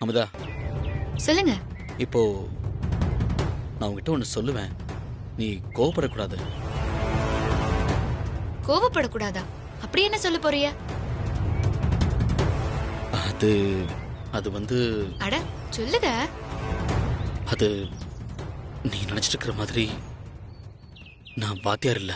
அமுதா, சொல்லுங்க. இப்போ நான் உங்ககிட்ட ஒன்று சொல்லுவேன், நீ கோவப்படக்கூடாது. கோவப்படக்கூடாதா? அப்படி என்ன சொல்ல போறிய? அது அது வந்து அட சொல்லுங்க. அது நீ நினைச்சிட்டு இருக்கிற மாதிரி நான் வாத்தியார் இல்ல.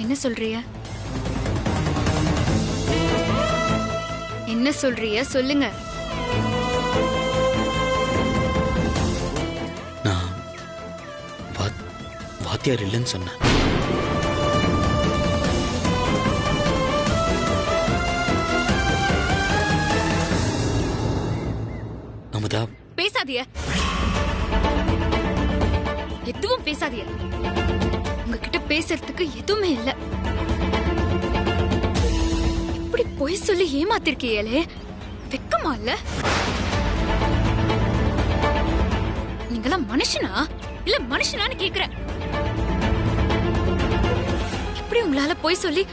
என்ன சொல்றிய? என்ன சொல்றிய? சொல்லுங்க. நான் வாத்தியார் இல்லைன்னு சொன்னேன். அமுதா, பேசாதிய. எதுவும் பேசாதிய. உங்ககிட்ட பேசுறதுக்கு எதுவுமே இல்ல. இப்படி பொய் சொல்லி ஏமாத்திருக்கீங்களே, வெக்கமா இல்ல? நீங்களாம் மனுஷனா இல்ல மனுஷனான்னு கேக்குறேன். எப்படி உங்களால பொய் சொல்லி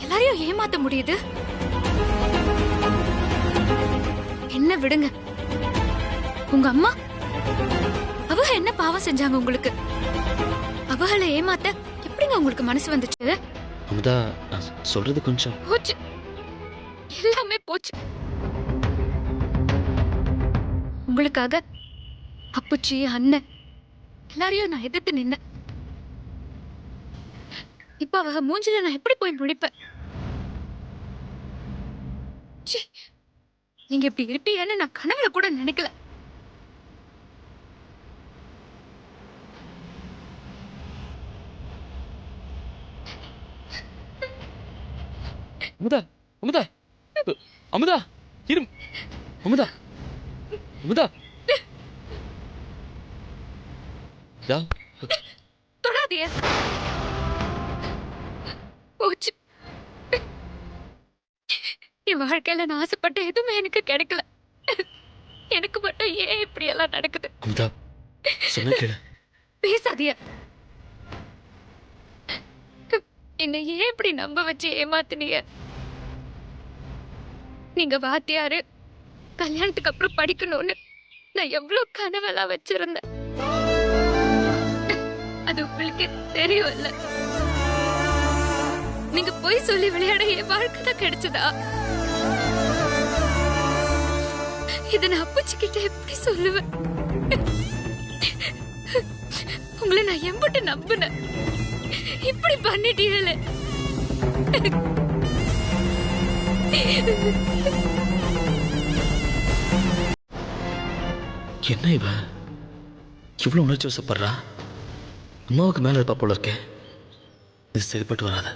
எல்லாரையும் ஏமாத்த முடியுது? என்ன விடுங்க. உங்க அம்மா அவங்க என்ன பாவம் செஞ்சாங்க உங்களுக்கு? அவகளை ஏமாத்த எப்படிங்க உங்களுக்கு மனசு வந்துச்சு? அமுதா, நான் சொல்றது கொஞ்சம். போச்சு, எல்லாமே போச்சு. உங்களுக்காக அப்புச்சி அண்ணன் எல்லாரையும் நான் எதிர்த்து நின்னேன். இப்ப அவ மூஞ்சில நான் எப்படி போய் முடிப்பேன்? ச்சீ, நீங்க இப்படி இருப்பீங்கன்னு நான் கனவுல கூட நினைக்கல. அமுதா, அமுதா, அமுதா, இரு. அமுதா, அமுதா, தொடாதீங்க. போச்சு. என் வாழ்க்கையில நான் ஆசைப்பட்ட எதுவுமே எனக்கு கிடைக்கல. எனக்கு மட்டும் ஏன் இப்படி எல்லாம் நடக்குது? அமுதா, சொன்ன கேளு. பேசாதீங்க. என்னை ஏன் இப்படி நம்ப வச்சு ஏமாத்துனீங்க? நீங்க வாத்தியாரு, கல்யாணத்துக்கு அப்புறம் படிக்கணும்னு நான் எவ்வளவு கனவெல்லாம் வச்சிருந்தேன். அது உங்களுக்கு தெரியும் இல்ல? நீங்க போய் சொல்லி விளையாட என் வாழ்க்கை தான் கிடைச்சதா? இத நான் அப்புச்சிக்கிட்ட எப்படி சொல்லுவேன்? உங்களை நான் எம்பிட்டு நம்புனேன், இப்படி பண்ணிட்டீங்களே. என்ன இவ இவ்வளவு உணர்ச்சி வசப்படுறா? அம்மாவுக்கு மேல இருப்பா போல இருக்கே. இது சரிப்பட்டு வராத.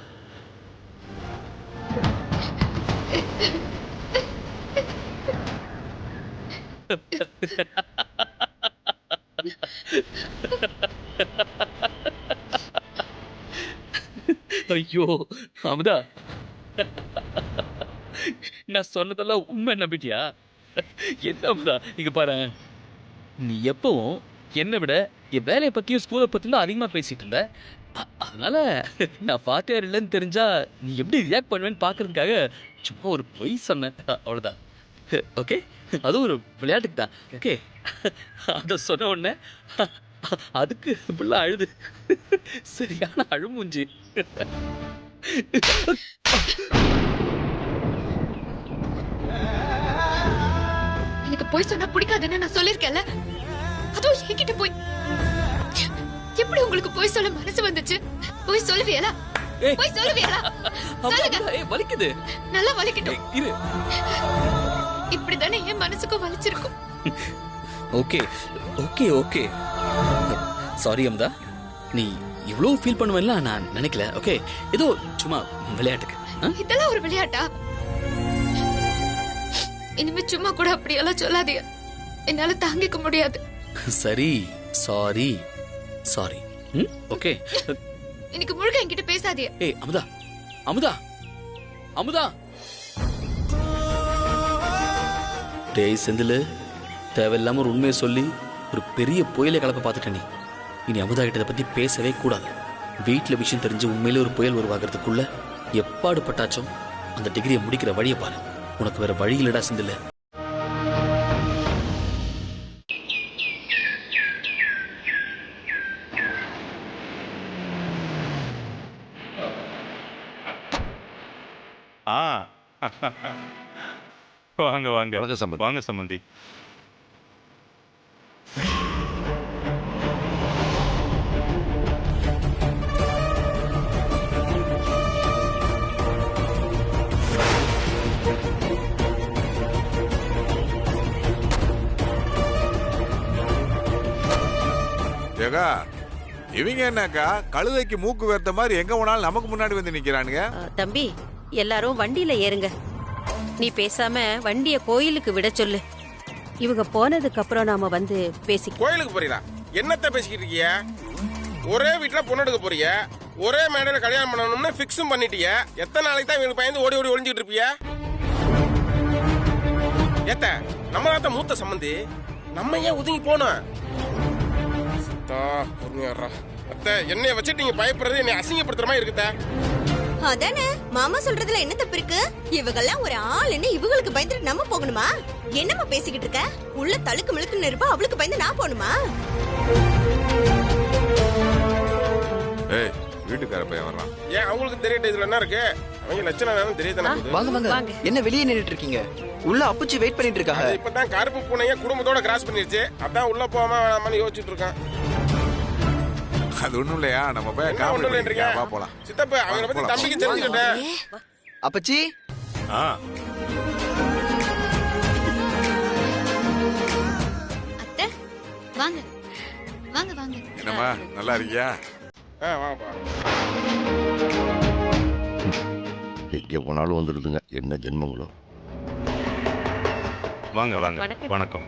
ஐயோ அமுதா, நான் சொன்னதெல்லாம் உண்மை நம்பிட்டியா? என்ன அமுதா, இங்க பாரு, நீ எப்பவும் என்னை விட என் வேலையை பத்தியும் ஸ்கூலை பத்தியும் தான் அதிகமா பேசிட்டு இருந்த. அதனால நான் வாத்தியார் இல்லைன்னு தெரிஞ்சா நீ எப்படி ரியாக்ட் பண்ணுவேன்னு பாக்குறதுக்காக சும்மா ஒரு பொய் சொன்னேன், அவ்வளவுதான். ஓகே, அதுவும் ஒரு விளையாட்டுக்கு தான். ஓகே, அதை சொன்ன உடனே அதுக்கு புள்ள அழுது, சரியான அழுமூஞ்சி. எனக்கு போய் சொன்னா பிடிக்காதுன்னு நான் சொல்லிருக்கேன்ல. அதுவும் என்கிட்ட போய் எப்படி உங்களுக்கு போய் சொல்ல மனசு வந்துச்சு? போய் சொல்லுவீங்களா? போய் சொல்லுவீங்களா? சொல்லுங்க. வலிக்குது. நல்லா வலிக்கட்டும். இரு. இப்படிதானே என் மனசுக்கும் வலிச்சிருக்கும். Okay okay okay, sorry Amudha, நீ இவ்வளவு ஃபீல் பண்ணுவேன்ல நான் நினைக்கல. ஓகே, ஏதோ சும்மா விளையாட்டுக்கு. இதெல்லாம் ஒரு விளையாட்டா? இனிமே சும்மா கூட அப்படியெல்லாம் சொல்லாதீங்க, என்னால தாங்கிக்க முடியாது. சரி, சாரி சாரி. ஓகே, இன்னைக்கு முழுக்க என்கிட்ட பேசாதீங்க. ஏய் அமுதா, அமுதா, அமுதா. டேய் செந்தில், தேவையில்லாம ஒரு உண்மையை சொல்லி ஒரு பெரிய புயலை கலப்ப பார்த்துட்ட நீ. இனி அமுதா கிட்ட இதை பத்தி பேசவே கூடாது. வீட்டில் விஷயம் தெரிஞ்சு உண்மையிலே ஒரு புயல் உருவாகிறதுக்குள்ள எப்பாடு பட்டாச்சும் அந்த டிகிரியை முடிக்கிற வழியை பாரு. உனக்கு வேற வழி இல்லடா செந்தில். வாங்க வாங்க வாங்க சம்பந்தி. ஏகா இவங்க என்னக்கா கழுதைக்கு மூக்கு வேர்த்த மாதிரி எங்க போனாலும் நமக்கு முன்னாடி வந்து நிக்கிறானுங்க. தம்பி, எல்லாரும் வண்டியில ஏறுங்க. நீ பேசாம வண்டிய கோயிலுக்கு விட சொல்லு. இவங்க போனதுக்கு அப்புறம் நாம வந்து பேசி. கோயிலுக்கு போறீங்களா? என்னத்த பேசிக்கிட்டு இருக்கீங்க? ஒரே வீட்டுல பொண்ணு எடுக்க போறீங்க, ஒரே மேடையில கல்யாணம் பண்ணணும்னு பிக்ஸும் பண்ணிட்டீங்க. எத்தனை நாளைக்கு தான் இவங்களுக்கு பயந்து ஓடி ஓடி ஒளிஞ்சிட்டு இருப்பீங்க? ஏத்த நம்ம தான் மூத்த சம்பந்தி, நம்ம ஏன் ஒதுங்கி போனோம்? என்னைய வச்சுட்டு நீங்க பயப்படுறது என்னை அசிங்கப்படுத்துற மாதிரி இருக்குதா? அதானே மாமா சொல்றதுல என்ன தப்பு இருக்கு? இவங்கெல்லாம் ஒரு ஆளுன்னு இவங்களுக்கு பயந்துட்டு நம்ம போகணுமா? என்னம்மா பேசிக்கிட்டு இருக்க? உள்ள தழுக்கு மிழுக்குன்னு இருப்பா, அவளுக்கு பயந்து நான் போகணுமா? ஏய் வீட்டுக்கார பையன் வர்றான். ஏன் அவங்களுக்கு தெரியட்ட இதுல என்ன இருக்கு? அவங்க லட்சணம் என்னன்னு தெரியுதானே? வாங்க வாங்க. என்ன வெளியே நின்னுட்டு இருக்கீங்க? உள்ள அப்புச்சி வெயிட் பண்ணிட்டு இருக்காங்க. இப்பதான் கருப்பு பூனைய குடும்பத்தோட கிராஸ் பண்ணிருச்சு. அதான் உள்ள போகாம வேணாமனு யோசிச்சுட்டு இருக்கேன். அது ஒண்ணும் இல்லையா, நம்ம போய் வா போலாம். சித்தப்பா அவங்கள பத்தி தம்பிக்கு தெரிஞ்சுக்கிட்டேன். அப்பச்சி அத்தை வாங்க வாங்க வாங்க. என்னம்மா நல்லா இருக்கியா? வாங்கப்பா. எங்கே போனாலும் வந்துடுதுங்க, என்ன ஜென்மங்களோ. வாங்க வாங்க. வணக்கம்.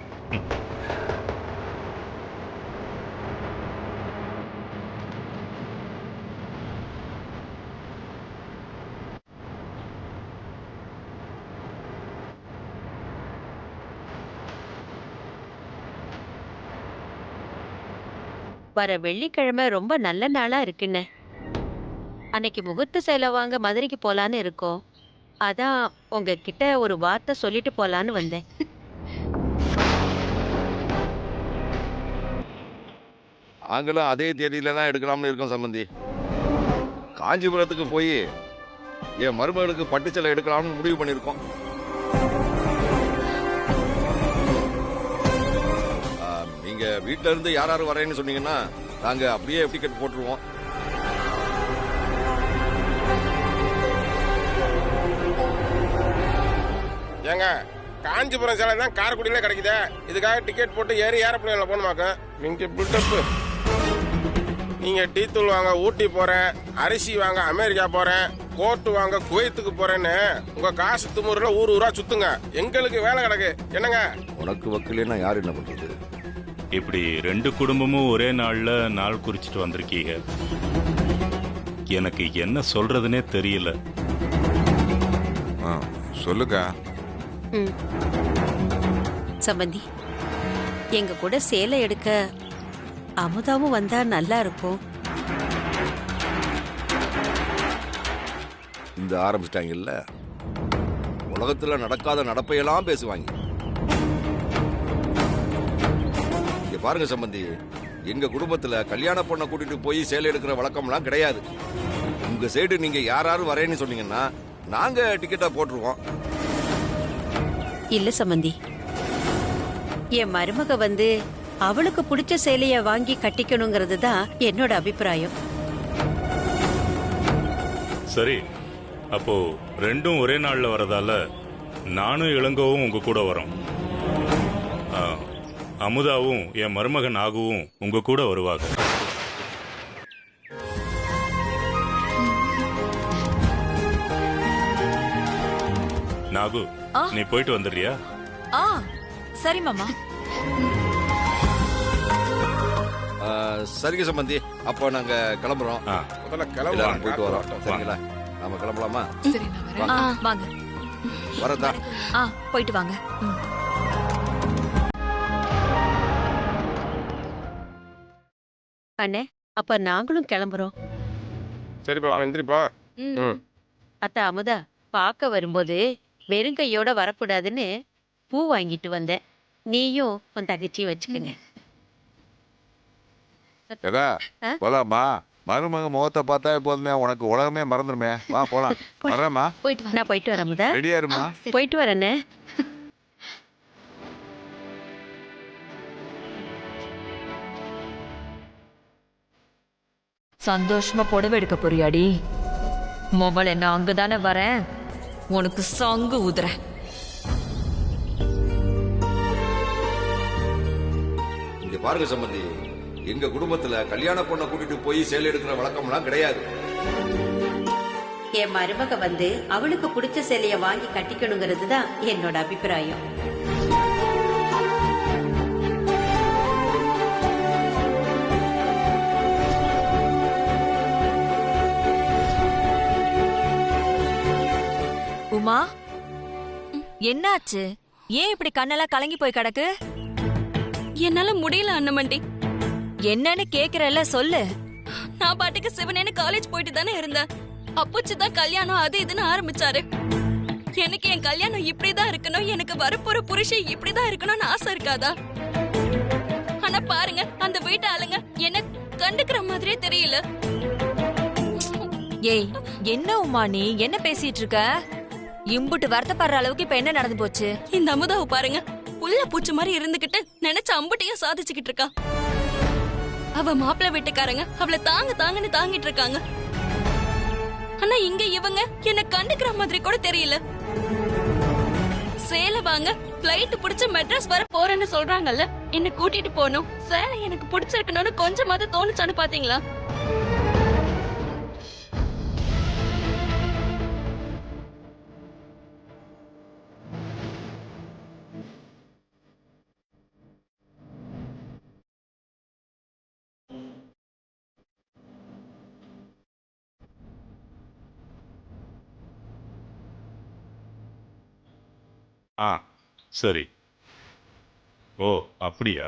வர வெள்ளிக்கிழமை ரொம்ப நல்ல நாளா இருக்குன்னு. அன்னைக்கு முகூர்த்த சேலை வாங்க மதுரைக்கு போலான்னு இருக்கோம். அதான் உங்ககிட்ட ஒரு வார்த்தை சொல்லிட்டு போலான்னு வந்தேன். நாங்களும் அதே தேதியில தான் எடுக்கலாம்னு இருக்கோம் சம்பந்தி. காஞ்சிபுரத்துக்கு போய் என் மருமகளுக்கு பட்டுச்சேலை எடுக்கலாம்னு முடிவு பண்ணியிருக்கோம். நீங்க வீட்டில இருந்து யாராரும் வரேன்னு சொன்னீங்கன்னா நாங்க அப்படியே டிக்கெட் போட்டுருவோம். ஏங்க காஞ்சிபுரம் சேலை தான் காரைக்குடியில கிடைக்குதே, இதுக்காக டிக்கெட் போட்டு ஏறி ஏரோப்ளேன்ல போகணுமாக்க? நீங்க பில்டப். நீங்க டீ தூள் வாங்க ஊட்டி போறேன், அரிசி வாங்க அமெரிக்கா போறேன், கோட்டு வாங்க குவைத்துக்கு போறேன்னு உங்க காசு துமுறையில ஊர் ஊரா சுத்துங்க. எங்களுக்கு வேலை கிடக்கு. என்னங்க உனக்கு வக்கீலன்னா யார் என்ன பண்றது? இப்படி ரெண்டு குடும்பமும் ஒரே நாள்ல நாள் குறிச்சிட்டு வந்திருக்கீங்க. எனக்கு என்ன சொல்றதுன்னே தெரியல. சொல்லுக்கா. சம்பந்தி, எங்க கூட சேலை எடுக்க அமுதாவும் வந்தா நல்லா இருக்கும். இந்த ஆரம்பிச்சிட்டாங்கல்ல, உலகத்துல நடக்காத நடப்பையெல்லாம் பேசுவாங்க. இங்க பாருங்க சம்பந்தி, எங்க குடும்பத்துல கல்யாண பொண்ணை கூட்டிட்டு போய் சேலை எடுக்கிற வழக்கம்லாம் கிடையாது. உங்க சைடு நீங்க யாராரும் வரேன்னு சொன்னீங்கன்னா நாங்க டிக்கெட்டா போட்டுருவோம். இல்ல சம்பந்தி, என் மருமக வந்து அவளுக்கு பிடிச்ச சேலைய வாங்கி கட்டிக்கணுங்கிறது தான் என்னோட அபிப்பிராயம். சரி, அப்போ ரெண்டும் ஒரே நாள்ல வரதால நானும் இளங்கோவும் உங்க கூட வரோம். அமுதாவும் என் மருமகன் நாகுவும் உங்க கூட வருவாங்க. நாகு, நீ போயிட்டு வந்துடுறியா? சரி மாமா. சரிங்க சம்பந்தி, அப்போ நாங்க கிளம்புறோம். முதல்ல எல்லாரும் போயிட்டு வரோம். கிளம்புறோம். சரிங்களா? நாம கிளம்பலாமா? சரி நான் வரேன். வாங்க. வரதா? போயிட்டு வாங்க. அண்ணே, அப்ப நாங்களும் கிளம்புறோம். சரிப்பா எந்திரிப்பா. அத்த அமுதா, பார்க்க வரும்போது வெறுங்கையோட வரக்கூடாதுன்னு பூ வாங்கிட்டு வந்தேன். நீயும் உன் தங்கச்சி வச்சுக்கோங்க. ஏதா போலாமா? மருமக முகத்தை பார்த்தா போதுமே, உனக்கு உலகமே மறந்துடுமே. வா போலாம். வரேம்மா. நான் போயிட்டு வரேன் அமுதா. ரெடியா இருமா. போயிட்டு வரேண்ணே. சந்தோஷமா புடவை எடுக்க போறியாடி? மொபைல் என்ன அங்கதானே வரேன், உனக்கு சங்கு ஊதுறேன். இங்க பாருங்க சம்பந்தி, எங்க குடும்பத்துல கல்யாண பொண்ணை கூட்டிட்டு போய் சேலை எடுக்கிற வழக்கம்லாம் கிடையாது. என் மருமக வந்து அவளுக்கு பிடிச்ச சேலைய வாங்கி கட்டிக்கணுங்கிறது தான் என்னோட அபிப்பிராயம். உமா, என்னாச்சு? ஏன் இப்படி கண்ணெல்லாம் கலங்கி போய் கிடக்கு? என்னால முடியல அண்ணமண்டி. என்னன்னு கேக்குறல்ல, சொல்லு. நான் பாட்டுக்கு சிவனேன்னு காலேஜ் போயிட்டு தானே இருந்தேன். அப்போச்சுதான் கல்யாணம் அது இதுன்னு ஆரம்பிச்சாரு. எனக்கு என் கல்யாணம் இப்படிதான் இருக்கணும், எனக்கு வரப்போற புருஷன் இப்படிதான் இருக்கணும்னு ஆசை இருக்காதா? ஆனா பாருங்க, அந்த வீட்டு ஆளுங்க என்ன கண்டுக்கிற மாதிரியே தெரியல. ஏய், என்ன உமா நீ என்ன பேசிட்டு இருக்க? இம்புட்டு வருத்தப்படுற அளவுக்கு இப்ப என்ன நடந்து போச்சு? இந்த அமுதாவை பாருங்க, புள்ள பூச்சி மாதிரி இருந்துகிட்டு நினைச்ச அம்புட்டையும் சாதிச்சுக்கிட்டு இருக்கா. அவ மாப்பிள்ளை வீட்டுக்காரங்க அவளை தாங்க தாங்கன்னு தாங்கிட்டு இருக்காங்க. ஆனா இங்க இவங்க என்ன கண்டுக்கிற மாதிரி கூட தெரியல. சேலை வாங்க பிளைட் புடிச்சு மெட்ராஸ் வர போறேன்னு சொல்றாங்கல்ல, என்ன கூட்டிட்டு போகணும். சேலை எனக்கு பிடிச்சிருக்கணும்னு கொஞ்சமாவது தோணுச்சான்னு பாத்தீங்களா? சரி. ஓ அப்படியா?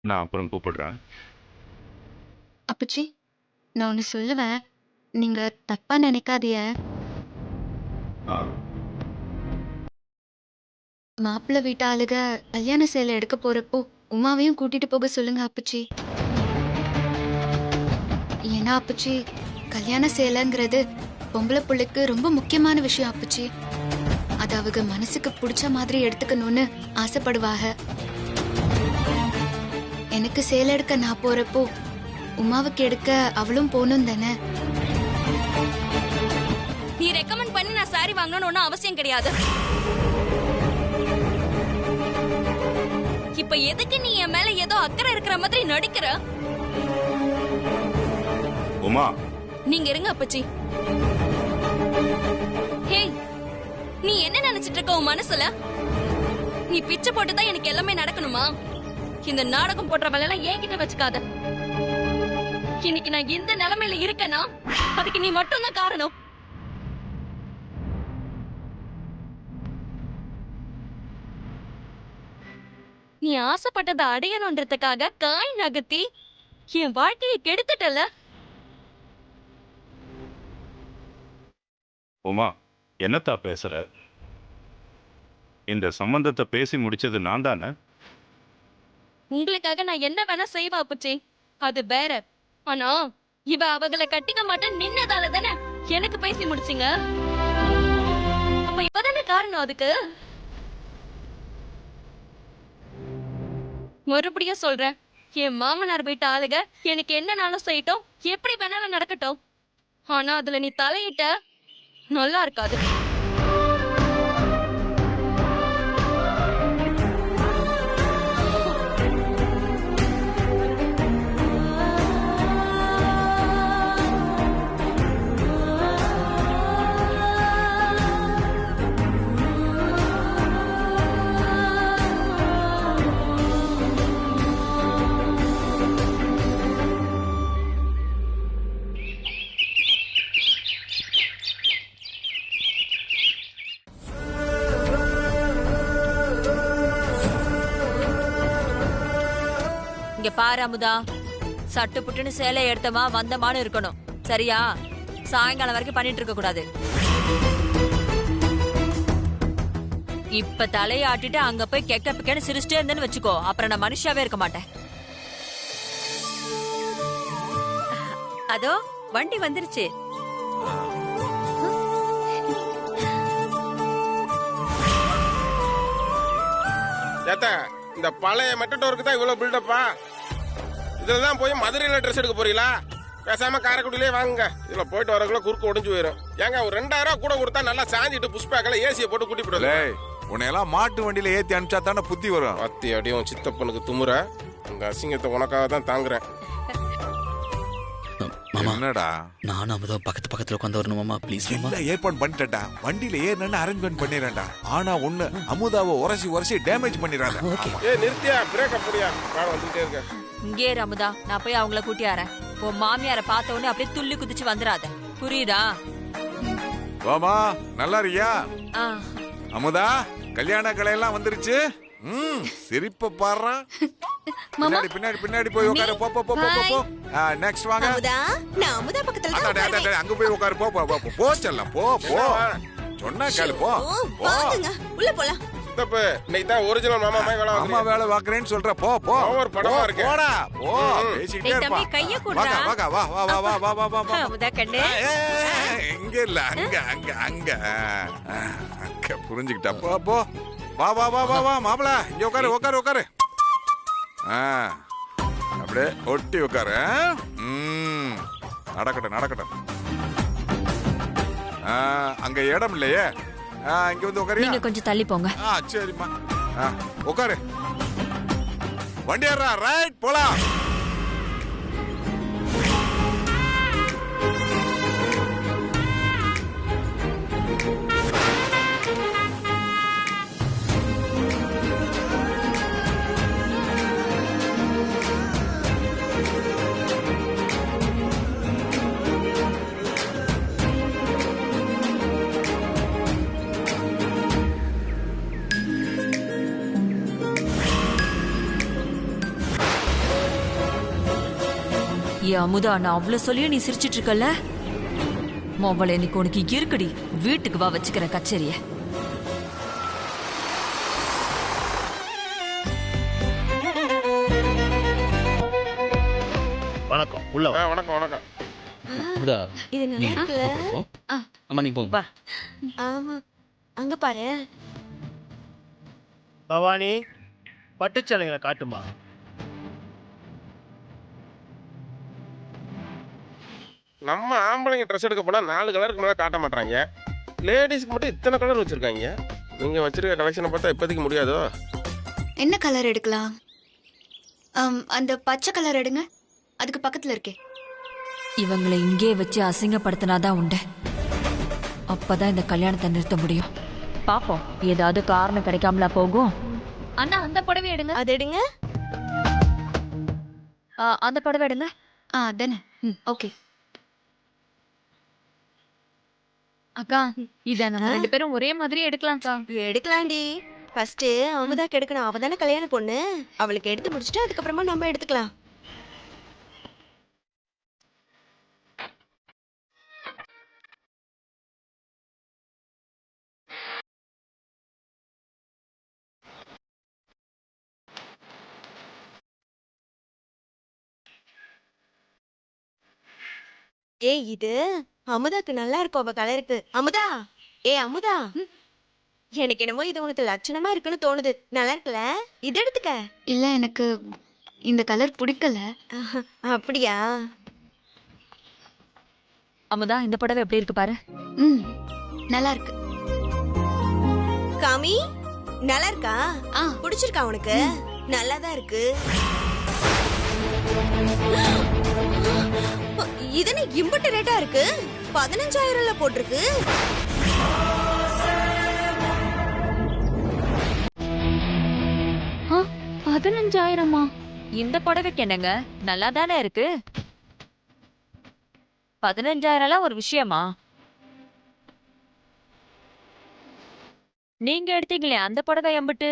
நான் அப்புறம் கூப்பிடுறேன். அப்பச்சி, நான் ஒன்னு சொல்லுவேன், நீங்க தப்பா நினைக்காதீங்க. மாப்பிள்ளை வீட்டு ஆளுக கல்யாண சேலை எடுக்க போறப்போ உமாவையும் கூட்டிட்டு போக சொல்லுங்க அப்பச்சி. ஏன்னா அப்பச்சி, கல்யாண சேலைங்கிறது பொம்பளை புள்ளைக்கு ரொம்ப முக்கியமான விஷயம் அப்பச்சி. அது அவங்க மனசுக்கு பிடிச்ச மாதிரி எடுத்துக்கணும்னு ஆசைப்படுவாங்க. எனக்கு சேலை எடுக்க நான் போறப்போ உமாவுக்கு எடுக்க அவளும் போகணும் தானே. நீ ரெக்கமெண்ட் பண்ணி நான் சாரி வாங்கணும்னு ஒன்னும் அவசியம் கிடையாது. இப்ப எதுக்கு நீ என் மேல ஏதோ அக்கறை இருக்கிற மாதிரி நடிக்கிற? உமா, நீங்க இருங்க அப்பச்சி. ஹே, நீ என்ன நினைச்சிட்டு இருக்க உன் மனசுல? நீ பிச்சை போட்டுதான் எனக்கு எல்லாமே நடக்கணுமா? இந்த நாடகம் போடுற வேலை எல்லாம் என்கிட்ட வச்சுக்காத. இன்னைக்கு நான் எந்த நிலைமையில இருக்கேன்னா அதுக்கு நீ மட்டும்தான் காரணம். நீ ஆசைப்பட்டதை அடையணுன்றதுக்காக காய் நகர்த்தி என் வாழ்க்கையை கெடுத்துட்டல. உமா, என்னத்தா பேசுற? இந்த சம்பந்தத்தை பேசி முடிச்சது நான் தானே. உங்களுக்காக நான் என்ன வேணா செய்வா அப்பச்சி, அது வேற. ஆனா இவ அவங்களை கட்டிக்க மாட்டேன் நின்னதால தானே எனக்கு பேசி முடிச்சிங்க. அப்ப இப்பதானே காரணம் அதுக்கு. மறுபடியும் சொல்றேன், என் மாமனார் வீட்டு ஆளுக எனக்கு என்னனாலும் செய்யட்டும், எப்படி வேணாலும் நடக்கட்டும். ஆனா அதுல நீ தலையிட்ட நல்லா இருக்காது. இங்க பாரு அமுதா, சட்டு புட்டுன்னு சேலை எடுத்தமா வந்தமான்னு இருக்கணும், சரியா? சாயங்காலம் வரைக்கும் பண்ணிட்டு இருக்க கூடாது. இப்ப தலையாட்டிட்டு அங்க போய் கெக்க பிக்கன்னு சிரிச்சிட்டே இருந்தேன்னு வச்சுக்கோ, அப்புறம் நான் மனுஷாவே இருக்க மாட்டேன். அதோ வண்டி வந்துருச்சு. ஏத்தா இந்த பழைய மெட்டடோருக்கு தான் இவ்வளவு பில்டப்பா? இதுல தான் போய் மதுரையில ட்ரெஸ் எடுக்க போறீங்களா? பேசாம காரைக்குடியிலே வாங்குங்க. இதுல போயிட்டு வரக்குள்ள குறுக்கு ஒடிஞ்சு போயிடும். ஏங்க ஒரு 2000 கூட கொடுத்தா நல்லா சாஞ்சிட்டு புஷ்பேக்கல ஏசியை போட்டு கூட்டி போடுங்க. உன்னையெல்லாம் மாட்டு வண்டியில ஏத்தி அனுப்பிச்சா தானே புத்தி வரும். பத்தி அடியும் சித்தப்பனுக்கு துமுற. உங்க அசிங்கத்தை உனக்காக தான் தாங்குறேன். என்னடா நானும் அமுதா பக்கத்துல உட்காந்து வரணும் மாமா, ப்ளீஸ் மாமா. ஏற்பாடு பண்ணிட்டேன்டா, வண்டியில ஏறணும்னு அரேஞ்ச்மெண்ட் பண்ணிடுறேன்டா. ஆனா ஒண்ணு, அமுதாவை உரசி டேமேஜ் பண்ணிடுறாங்க. ஏ நிறுத்தியா, பிரேக் அப்படியா வந்துட்டே இருக்க. இங்கே இரு அமுதா, நான் போய் அவங்கள கூட்டியாரேன். உன் மாமியார பார்த்த உடனே அப்படியே துள்ளி குதிச்சு வந்துடாத, புரியுதா? வாமா, நல்லா இருக்கியா? ஆ. அமுதா, கல்யாண கலையெல்லாம் வந்துருச்சு. சிரிப்ப பாரு. பின்னாடி போய் உட்காரு. போ. நெக்ஸ்ட் வாங்க. அமுதா, நான் அமுதா பக்கத்துல தான் உட்காருவேன். அங்க போய் உட்காரு. போ செல்லம், போ. சொன்னா கேளு, போ. வாங்க உள்ள போலாம். சித்தப்பு, இன்னைக்கு தான் ஒரிஜினல் மாமா வேலை வாங்குறீங்க. அம்மா வேலை வாக்குறேன்னு சொல்ற. போ. ஒரு படமா இருக்கு. போடா. போ. பேசிட்டே ஏய் இருப்பா. தம்பி, கைய குடுடா. வா. அமுதா கண்ணு. இங்க இல்ல, அங்க. அங்க புரிஞ்சுக்கிட்டா. போ. வா மாப்பிள, இங்க உட்காரு. அப்படியே ஒட்டி உட்காரு. நடக்கட்டும். அங்க இடம் இல்லையே, இங்க வந்து உட்காரு. நீங்க கொஞ்சம் தள்ளி போங்க. சரிம்மா, உட்காரு. வண்டி ஏறா, ரைட் போலாம். ஏ அமுதா, நான் அவ்வளவு சொல்லியும் நீ சிரிச்சிட்டு இருக்கல? மொபைல் இன்னைக்கு உனக்கு இருக்குடி, வீட்டுக்கு வா, வச்சுக்கிறேன் கச்சேரிய. வணக்கம். உள்ள வா. வணக்கம். அமுதா, இது நல்லா இருக்குல்ல? அம்மா நீ போங்க. ஆமா, அங்க பாரு. பவானி, பட்டுச்சேலைகளை காட்டுமா? நம்ம ஆம்பளைங்க ட்ரெஸ் எடுக்க போனா 4 கலருக்கு மேல காட்ட மாட்டாங்க. லேடிஸ்க்கு மட்டும் இத்தனை கலர் வச்சிருக்காங்க. நீங்க வச்சிருக்க கலெக்ஷனை பார்த்தா இப்போதைக்கு முடியாதோ? என்ன கலர் எடுக்கலாம்? அந்த பச்சை கலர் எடுங்க, அதுக்கு பக்கத்துல இருக்கே. இவங்களை இங்கே வச்சு அசிங்கப்படுத்தினாதான் உண்டு. அப்பதான் இந்த கல்யாணத்தை நிறுத்த முடியும். பாப்போம், ஏதாவது காரணம் கிடைக்காமலா போகும். அண்ணா, அந்த புடவை எடுங்க. அது எடுங்க. அந்த புடவை எடுங்க. அதானே. ஓகே அக்கா, இத நம்ம 2 பேரும் ஒரே மாதிரி எடுக்கலாம்க்கா. எடுக்கலாம்டி. ஃபர்ஸ்ட் அமுதாக்கு எடுக்கணும். அவ தானே கல்யாண பொண்ணு. அவளுக்கு எடுத்து முடிச்சுட்டு அதுக்கப்புறமா நம்ம எடுத்துக்கலாம். ஏய், இது அமுதாக்கு நல்லா இருக்கும். அவ கலருக்கு. அமுதா, அமுதா, எனக்கு என்னமோ இது உனக்கு லட்சணமா இருக்குன்னு தோணுது. நல்லா இருக்குல்ல? இது எடுத்துக்க. இல்ல, எனக்கு இந்த கலர் பிடிக்கல. அப்படியா? அமுதா, இந்த புடவை எப்படி இருக்கு பாரு. நல்லா இருக்கு. காமி, நல்லா இருக்கா? பிடிச்சிருக்கா உனக்கு? நல்லாதான் இருக்கு. இதனை இம்புட்டு ரேட்டா இருக்கு? 15,000 போட்டிருக்கு. ஆ, 15,000மா? இந்த புடவைக்கு என்னங்க, நல்லா தானே இருக்கு. 15,000 ஒரு விஷயமா? நீங்க எடுத்தீங்களே அந்த புடவை எம்பிட்டு?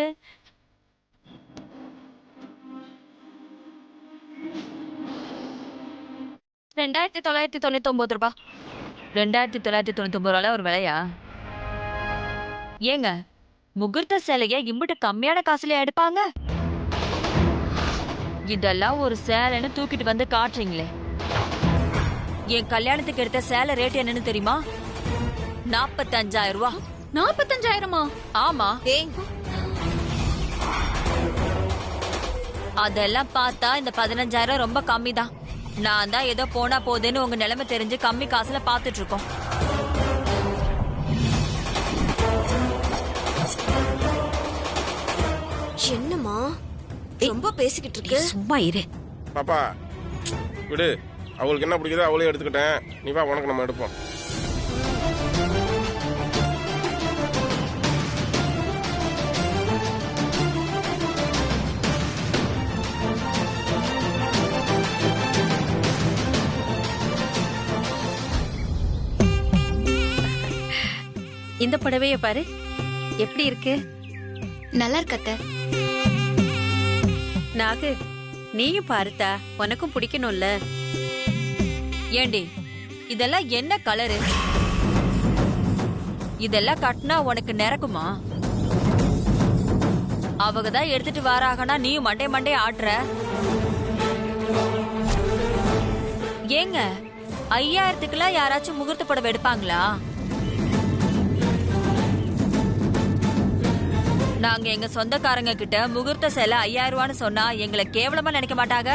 2999 ரூபாய். 2999 ரூபாய் ஒரு விலையா? ஏங்க முகூர்த்த சேலைய இம்புட்டு கம்மியான காசுலயா எடுப்பாங்க? இதெல்லாம் ஒரு சேலைன்னு தூக்கிட்டு வந்து காட்டுறீங்களே. என் கல்யாணத்துக்கு எடுத்த சேலை ரேட் என்னன்னு தெரியுமா? 45,000 ரூபாய். 45,000-மா? ஆமா. ஏய் அதெல்லாம் பார்த்தா இந்த 15,000 ரொம்ப கம்மி தான். நான் தான் ஏதோ போனா போதேன்னு உங்க நிலைமை தெரிஞ்சு கம்மி காசுல பாத்துட்டு இருக்கோம். என்னம்மா ரொம்ப பேசிக்கிட்டு இருக்கு. சும்மா இரு. பாப்பா விடு, அவளுக்கு என்ன பிடிக்குதோ அவளே எடுத்துக்கிட்டேன். நீ வா, உனக்கு நம்ம எடுப்போம். இந்த புடவைய பாரு, எப்படி இருக்கு? நல்லா இருக்கத்த. நாகு, நீயும் பாருத்தா, உனக்கும் பிடிக்கணும்ல. ஏண்டி இதெல்லாம் என்ன கலரு? இதெல்லாம் கட்டினா உனக்கு நிறக்குமா? அவங்க தான் எடுத்துட்டு வராங்கன்னா நீயும் மண்டே மண்டே ஆட்டுற. ஏங்க 5,000க்குலாம் யாராச்சும் முகூர்த்த புடவை எடுப்பாங்களா? நாங்க எங்க சொந்தக்காரங்க கிட்ட முகூர்த்த சேலை 5,000 ரூபான்னு சொன்னா எங்களை கேவலமா நினைக்க மாட்டாங்க.